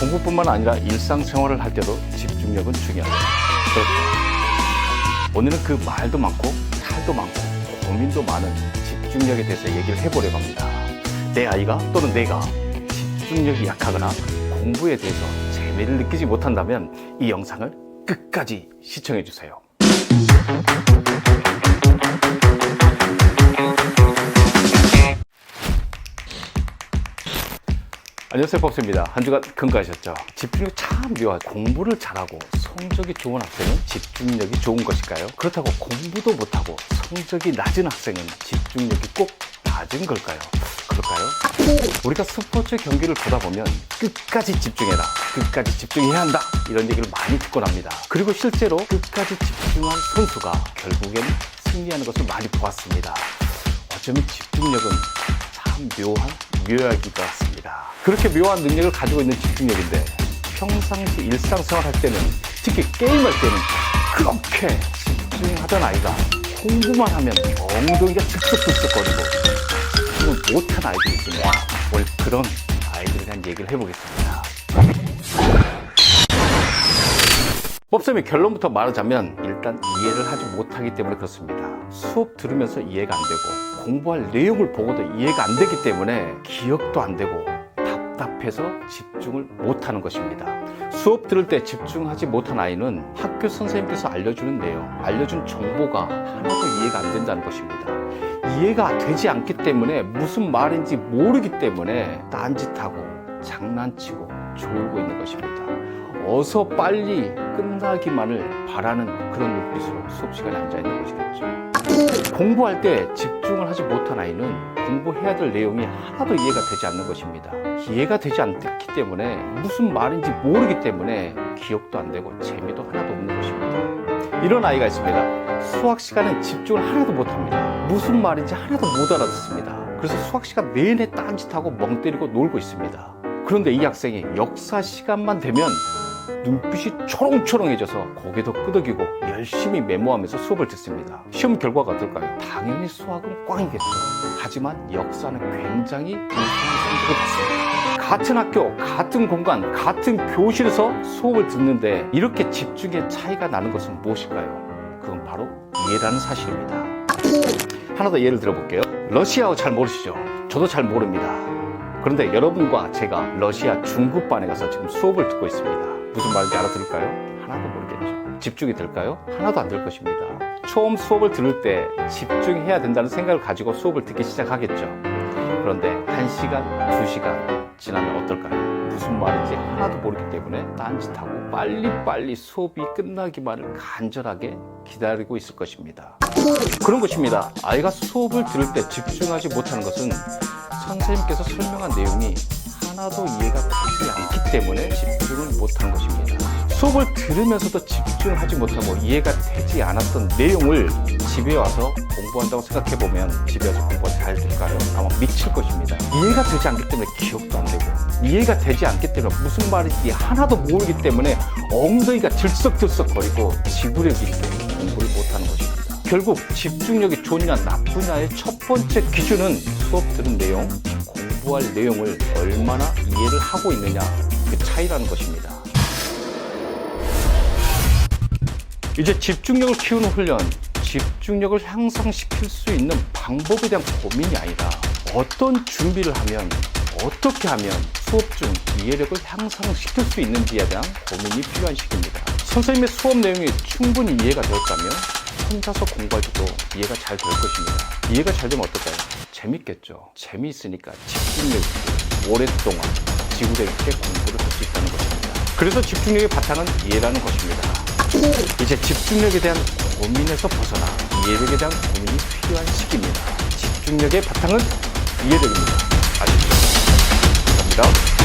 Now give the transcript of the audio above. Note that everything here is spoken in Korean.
공부뿐만 아니라 일상생활을 할 때도 집중력은 중요합니다. 그렇죠. 오늘은 그 말도 많고 탈도 많고 고민도 많은 집중력에 대해서 얘기를 해보려고 합니다. 내 아이가 또는 내가 집중력이 약하거나 공부에 대해서 재미를 느끼지 못한다면 이 영상을 끝까지 시청해 주세요. 안녕하세요, 법수입니다. 한 주간 건강하셨죠? 집중력 참 묘하죠. 공부를 잘하고 성적이 좋은 학생은 집중력이 좋은 것일까요? 그렇다고 공부도 못하고 성적이 낮은 학생은 집중력이 꼭 낮은 걸까요? 그럴까요? 우리가 스포츠 경기를 보다 보면 끝까지 집중해라, 끝까지 집중해야 한다, 이런 얘기를 많이 듣곤 합니다. 그리고 실제로 끝까지 집중한 선수가 결국엔 승리하는 것을 많이 보았습니다. 어쩌면 집중력은 참 묘한 묘약인 것 같습니다. 그렇게 묘한 능력을 가지고 있는 집중력인데 평상시 일상생활 할 때는, 특히 게임할 때는 그렇게 집중하던 아이가 공부만 하면 엉덩이가 들썩들썩거리고 집중을 못한 아이들이 있습니다. 오늘 그런 아이들에 대한 얘기를 해보겠습니다. 법쌤의 결론부터 말하자면 일단 이해를 하지 못하기 때문에 그렇습니다. 수업 들으면서 이해가 안 되고 공부할 내용을 보고도 이해가 안 되기 때문에 기억도 안 되고 답답해서 집중을 못하는 것입니다. 수업 들을 때 집중하지 못한 아이는 학교 선생님께서 알려주는 내용, 알려준 정보가 하나도 이해가 안 된다는 것입니다. 이해가 되지 않기 때문에 무슨 말인지 모르기 때문에 딴짓하고 장난치고 졸고 있는 것입니다. 어서 빨리 끝나기만을 바라는 그런 눈빛으로 수업 시간에 앉아있는 것이겠죠. 공부할 때 집중을 하지 못한 아이는 공부해야 될 내용이 하나도 이해가 되지 않는 것입니다. 이해가 되지 않기 때문에 무슨 말인지 모르기 때문에 기억도 안 되고 재미도 하나도 없는 것입니다. 이런 아이가 있습니다. 수학 시간엔 집중을 하나도 못합니다. 무슨 말인지 하나도 못 알아듣습니다. 그래서 수학 시간 내내 딴짓하고 멍 때리고 놀고 있습니다. 그런데 이 학생이 역사 시간만 되면 눈빛이 초롱초롱해져서 고개도 끄덕이고 열심히 메모하면서 수업을 듣습니다. 시험 결과가 어떨까요? 당연히 수학은 꽝이겠죠. 하지만 역사는 굉장히 우수한 성적을 받습니다. 같은 학교, 같은 공간, 같은 교실에서 수업을 듣는데 이렇게 집중의 차이가 나는 것은 무엇일까요? 그건 바로 이해라는 사실입니다. 하나 더 예를 들어볼게요. 러시아어 잘 모르시죠? 저도 잘 모릅니다. 그런데 여러분과 제가 러시아 중급반에 가서 지금 수업을 듣고 있습니다. 무슨 말인지 알아들을까요? 하나도 모르겠죠. 집중이 될까요? 하나도 안 될 것입니다. 처음 수업을 들을 때 집중해야 된다는 생각을 가지고 수업을 듣기 시작하겠죠. 그런데 1시간, 2시간 지나면 어떨까요? 무슨 말인지 하나도 모르기 때문에 딴짓하고 빨리빨리 수업이 끝나기만을 간절하게 기다리고 있을 것입니다. 그런 것입니다. 아이가 수업을 들을 때 집중하지 못하는 것은 선생님께서 설명한 내용이 하나도 이해가 되지 않기 때문에 집중을 못하는 것입니다. 수업을 들으면서도 집중을 하지 못하고 이해가 되지 않았던 내용을 집에 와서 공부한다고 생각해보면 집에 와서 공부가 잘 될까요? 아마 미칠 것입니다. 이해가 되지 않기 때문에 기억도 안 되고, 이해가 되지 않기 때문에 무슨 말인지 하나도 모르기 때문에 엉덩이가 들썩들썩거리고 지구력 있게 공부를 못하는 것입니다. 결국 집중력이 좋냐 나쁘냐의 첫 번째 기준은 수업 들은 내용, 공부할 내용을 얼마나 이해를 하고 있느냐, 그 차이라는 것입니다. 이제 집중력을 키우는 훈련, 집중력을 향상시킬 수 있는 방법에 대한 고민이 아니라 어떤 준비를 하면, 어떻게 하면 수업 중 이해력을 향상시킬 수 있는지에 대한 고민이 필요한 시기입니다. 선생님의 수업 내용이 충분히 이해가 되었다면 혼자서 공부할 때도 이해가 잘 될 것입니다. 이해가 잘 되면 어떨까요? 재밌겠죠. 재미있으니까 집중력 있게 오랫동안 지구력 있게 공부를 할 수 있다는 것입니다. 그래서 집중력의 바탕은 이해라는 것입니다. 이제 집중력에 대한 고민에서 벗어나 이해력에 대한 고민이 필요한 시기입니다. 집중력의 바탕은 이해력입니다. 아시죠? 감사합니다.